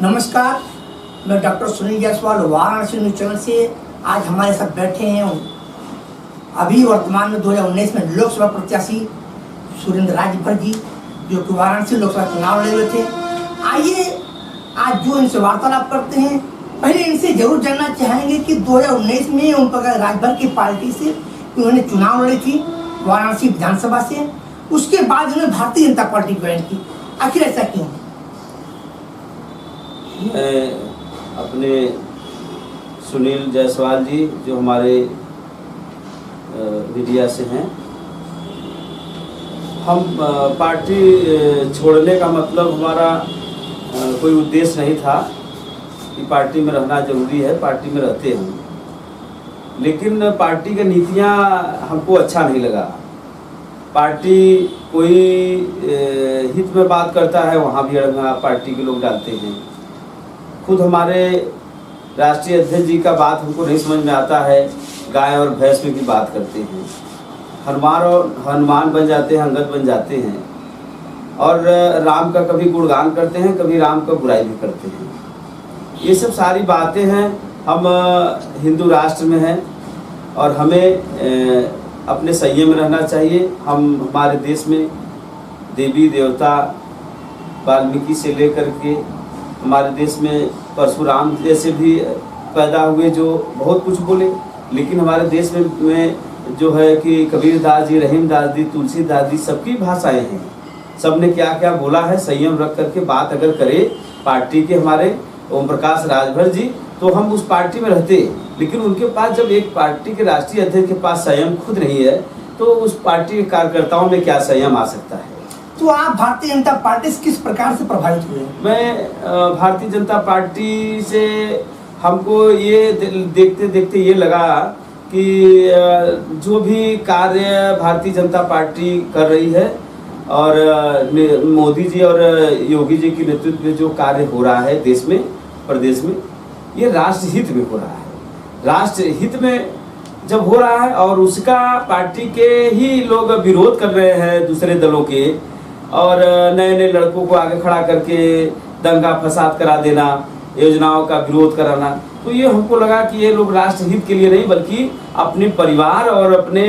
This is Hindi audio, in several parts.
नमस्कार, मैं doctor Sunil Jaiswal Varanasi news channel से आज हमारे साथ बैठे हैं अभी वर्तमान में 2019 में लोकसभा प्रत्याशी सुरेंद्र राजभर जी, जो कि वाराणसी लोकसभा चुनाव लड़े हुए थे। आइए आज जो इनसे वार्तालाप करते हैं। पहले इनसे जरूर जानना चाहेंगे कि 2019 में ओम प्रकाश राजभर की पार्टी से उन्होंने चुनाव लड़ी थी वाराणसी विधानसभा से, उसके बाद उन्होंने भारतीय जनता पार्टी ज्वाइन की, आखिर ऐसा क्यों? मैं अपने सुनील जायसवाल जी जो हमारे मीडिया से हैं, हम पार्टी छोड़ने का मतलब हमारा कोई उद्देश्य नहीं था कि पार्टी में रहना जरूरी है, पार्टी में रहते हैं, लेकिन पार्टी की नीतियां हमको अच्छा नहीं लगा। पार्टी कोई हित में बात करता है वहाँ भी अड़ंगा पार्टी के लोग डालते हैं। खुद हमारे राष्ट्रीय अध्यक्ष जी का बात हमको नहीं समझ में आता है, गाय और भैंस में की बात करते हैं, हनुमान बन जाते हैं, अंगद बन जाते हैं, और राम का कभी गुणगान करते हैं, कभी राम का बुराई भी करते हैं। ये सब सारी बातें हैं। हम हिंदू राष्ट्र में हैं और हमें अपने संयम में रहना चाहिए। हमारे देश में देवी देवता वाल्मीकि से लेकर के हमारे देश में परशुराम जैसे भी पैदा हुए जो बहुत कुछ बोले, लेकिन हमारे देश में जो है कि कबीरदास जी, रहीमदास जी, तुलसीदास जी, सबकी भाषाएं हैं। सब ने क्या क्या बोला है, संयम रख करके बात अगर करे पार्टी के हमारे ओम प्रकाश राजभर जी, तो हम उस पार्टी में रहते। लेकिन उनके पास जब एक पार्टी के राष्ट्रीय अध्यक्ष के पास संयम खुद नहीं है, तो उस पार्टी के कार्यकर्ताओं में क्या संयम आ सकता है? तो आप भारतीय जनता पार्टी से किस प्रकार से प्रभावित हुए? मैं भारतीय जनता पार्टी से हमको ये देखते देखते ये लगा कि जो भी कार्य भारतीय जनता पार्टी कर रही है और मोदी जी और योगी जी के नेतृत्व में जो कार्य हो रहा है देश में, प्रदेश में, ये राष्ट्र हित में हो रहा है। राष्ट्र हित में जब हो रहा है और उसका पार्टी के ही लोग विरोध कर रहे हैं दूसरे दलों के, और नए नए लड़कों को आगे खड़ा करके दंगा फसाद करा देना, योजनाओं का विरोध कराना, तो ये हमको लगा कि ये लोग राष्ट्र हित के लिए नहीं बल्कि अपने परिवार और अपने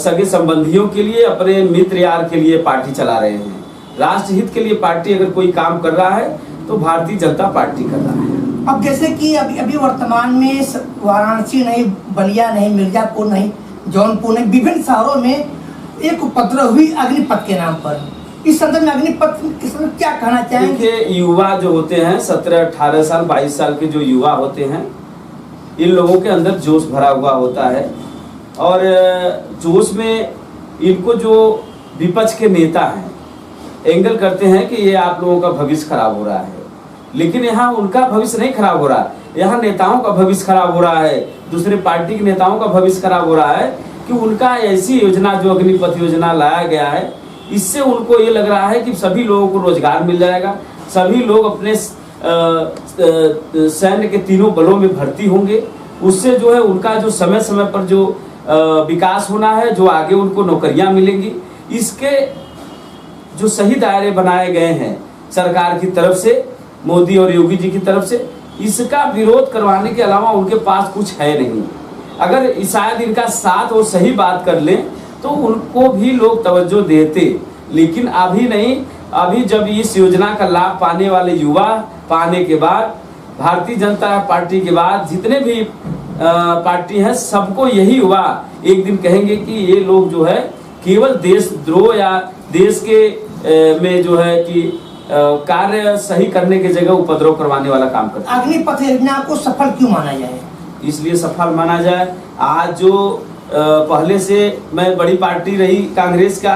सगे संबंधियों के लिए, अपने मित्र यार के लिए पार्टी चला रहे हैं। राष्ट्र हित के लिए पार्टी अगर कोई काम कर रहा है तो भारतीय जनता पार्टी कर रहा है। अब जैसे कि अभी वर्तमान में वाराणसी नहीं, बलिया नहीं, मिर्जापुर नहीं, जौनपुर नहीं, विभिन्न शहरों में एक उपद्रव हुई अग्निपथ के नाम पर। इस संदर्भ में अग्निपथ क्या कहना चाहेंगे? देखिए, युवा जो होते हैं 17, 18 साल, 22 साल के जो युवा होते हैं, इन लोगों के अंदर जोश भरा हुआ होता है और जोश में इनको जो विपक्ष के नेता हैं एंगल करते हैं कि ये आप लोगों का भविष्य खराब हो रहा है, लेकिन यहाँ उनका भविष्य नहीं खराब हो रहा, यहाँ नेताओं का भविष्य खराब हो रहा है, दूसरे पार्टी के नेताओं का भविष्य खराब हो रहा है कि उनका ऐसी योजना जो अग्निपथ योजना लाया गया है, इससे उनको ये लग रहा है कि सभी लोगों को रोजगार मिल जाएगा, सभी लोग अपने सैन्य के तीनों बलों में भर्ती होंगे, उससे जो है उनका जो समय समय पर जो विकास होना है, जो आगे उनको नौकरियां मिलेंगी। इसके जो सही दायरे बनाए गए हैं सरकार की तरफ से, मोदी और योगी जी की तरफ से, इसका विरोध करवाने के अलावा उनके पास कुछ है नहीं। अगर शायद इनका साथ वो सही बात कर लें तो उनको भी लोग तवज्जो देते, लेकिन अभी नहीं। अभी जब इस योजना का लाभ पाने वाले युवा पाने के बाद, भारतीय जनता पार्टी के बाद जितने भी पार्टी हैं, सबको यही हुआ, एक दिन कहेंगे कि ये लोग जो है केवल देशद्रोह या देश के में जो है कि कार्य सही करने की जगह उपद्रव करवाने वाला काम करते हैं। अग्निपथ योजना को सफल क्यों माना जाए? इसलिए सफल माना जाए, आज जो पहले से मैं बड़ी पार्टी रही कांग्रेस का,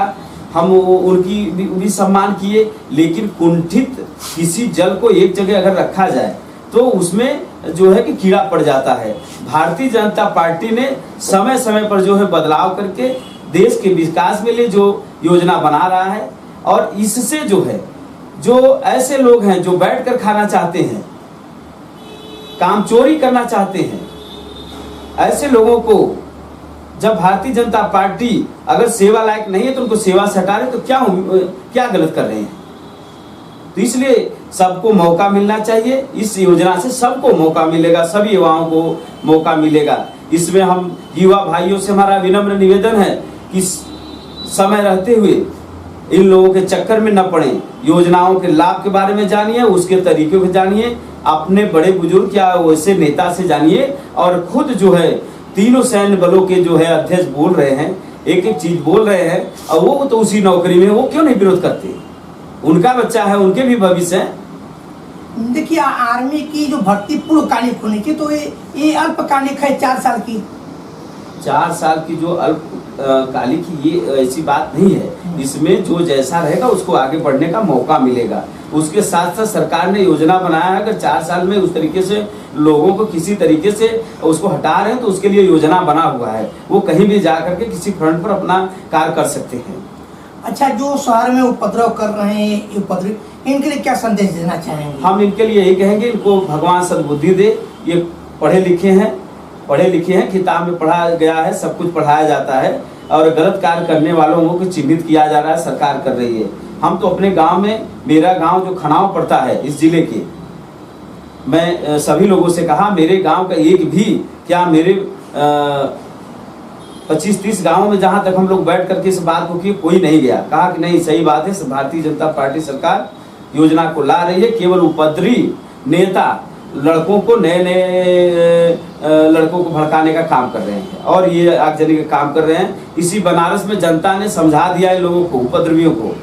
हम उनकी भी सम्मान किए, लेकिन कुंठित किसी जल को एक जगह अगर रखा जाए तो उसमें जो है कि कीड़ा पड़ जाता है। भारतीय जनता पार्टी ने समय समय पर जो है बदलाव करके देश के विकास के लिए जो योजना बना रहा है, और इससे जो है जो ऐसे लोग हैं जो बैठकर खाना चाहते हैं, काम चोरी करना चाहते हैं, ऐसे लोगों को जब भारतीय जनता पार्टी अगर सेवा लायक नहीं है तो उनको सेवा से हटा रहे, तो क्या गलत कर रहे हैं? तो इसलिए सबको मौका मिलना चाहिए। इस योजना से सबको मौका मिलेगा, सभी युवाओं को मौका मिलेगा। इसमें हम युवा भाइयों से हमारा विनम्र निवेदन है कि समय रहते हुए इन लोगों के चक्कर में न पड़े, योजनाओं के लाभ के बारे में जानिए, उसके तरीके को जानिए, अपने बड़े बुजुर्ग या वैसे नेता से जानिए, और खुद जो है तीनों सैन्य बलों के जो है अध्यक्ष बोल रहे हैं, एक एक चीज बोल रहे हैं, और वो तो उसी नौकरी में, वो क्यों नहीं विरोध करते? उनका बच्चा है, उनके भी भविष्य है। देखिए, आर्मी की जो भर्ती पूर्णकालिक होनी चाहिए, तो ये अल्पकालिक है, 4 साल की। 4 साल की जो अल्पकालिक की, ये ऐसी बात नहीं है। इसमें जो जैसा रहेगा उसको आगे बढ़ने का मौका मिलेगा। उसके साथ साथ सरकार ने योजना बनाया है, अगर 4 साल में उस तरीके से लोगों को किसी तरीके से उसको हटा रहे हैं तो उसके लिए योजना बना हुआ है, वो कहीं भी जा करके किसी फ्रंट पर अपना कार्य कर सकते हैं। अच्छा, जो शहर में उपद्रव कर रहे हैं, उपद्रव, इनके लिए क्या संदेश देना चाहेंगे? हम इनके लिए यही कहेंगे, इनको भगवान सद्बुद्धि दे। ये पढ़े लिखे हैं, किताब में पढ़ा गया है, सब कुछ पढ़ाया जाता है, और गलत कार्य करने वालों को चिन्हित किया जा रहा है, सरकार कर रही है। हम तो अपने गांव में, मेरा गांव जो खनाव पड़ता है इस जिले के, मैं सभी लोगों से कहा, मेरे गांव का एक भी, क्या मेरे 25-30 गाँव में जहां तक हम लोग बैठ करके इस बात को किए, कोई नहीं गया। कहा कि नहीं, सही बात है, भारतीय जनता पार्टी सरकार योजना को ला रही है, केवल उपद्रवी नेता लड़कों को, नए लड़कों को भड़काने का काम कर रहे हैं और ये आगजनी का काम कर रहे हैं। इसी बनारस में जनता ने समझा दिया है लोगों को, उपद्रवियों को,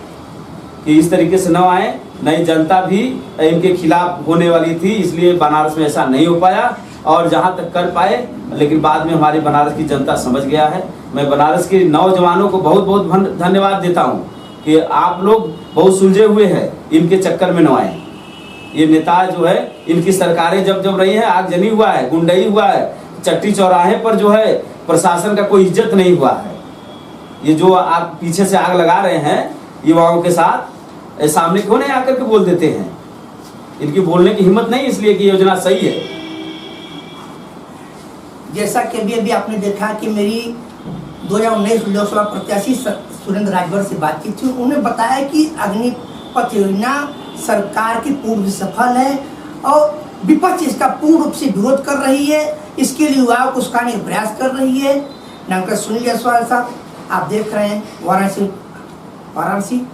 कि इस तरीके से न आए। नई जनता भी इनके खिलाफ होने वाली थी, इसलिए बनारस में ऐसा नहीं हो पाया, और जहां तक कर पाए, लेकिन बाद में हमारी बनारस की जनता समझ गया है। मैं बनारस के नौजवानों को बहुत बहुत धन्यवाद देता हूं कि आप लोग बहुत सुलझे हुए हैं, इनके चक्कर में न आए। ये नेता जो है, इनकी सरकारें जब रही है, आगजनी हुआ है, गुंडई हुआ है, चट्टी चौराहे पर जो है प्रशासन का कोई इज्जत नहीं हुआ है। ये जो आप पीछे से आग लगा रहे हैं युवाओं के साथ, सामने क्यों नहीं आकर के बोल देते हैं? इनकी बोलने की हिम्मत नहीं, इसलिए कि योजना सही है। जैसा कि अभी आपने देखा कि मेरी 2019 लोकसभा प्रत्याशी सुरेंद्र राजभर से बातचीत थी, उन्होंने बताया कि अग्निपथ योजना सरकार की पूर्व सफल है और विपक्ष इसका पूर्ण रूप से विरोध कर रही है, इसके लिए युवाओं को उस्काने का प्रयास कर रही है। डॉक्टर सुनील जायसवाल साहब, आप देख रहे हैं वाराणसी।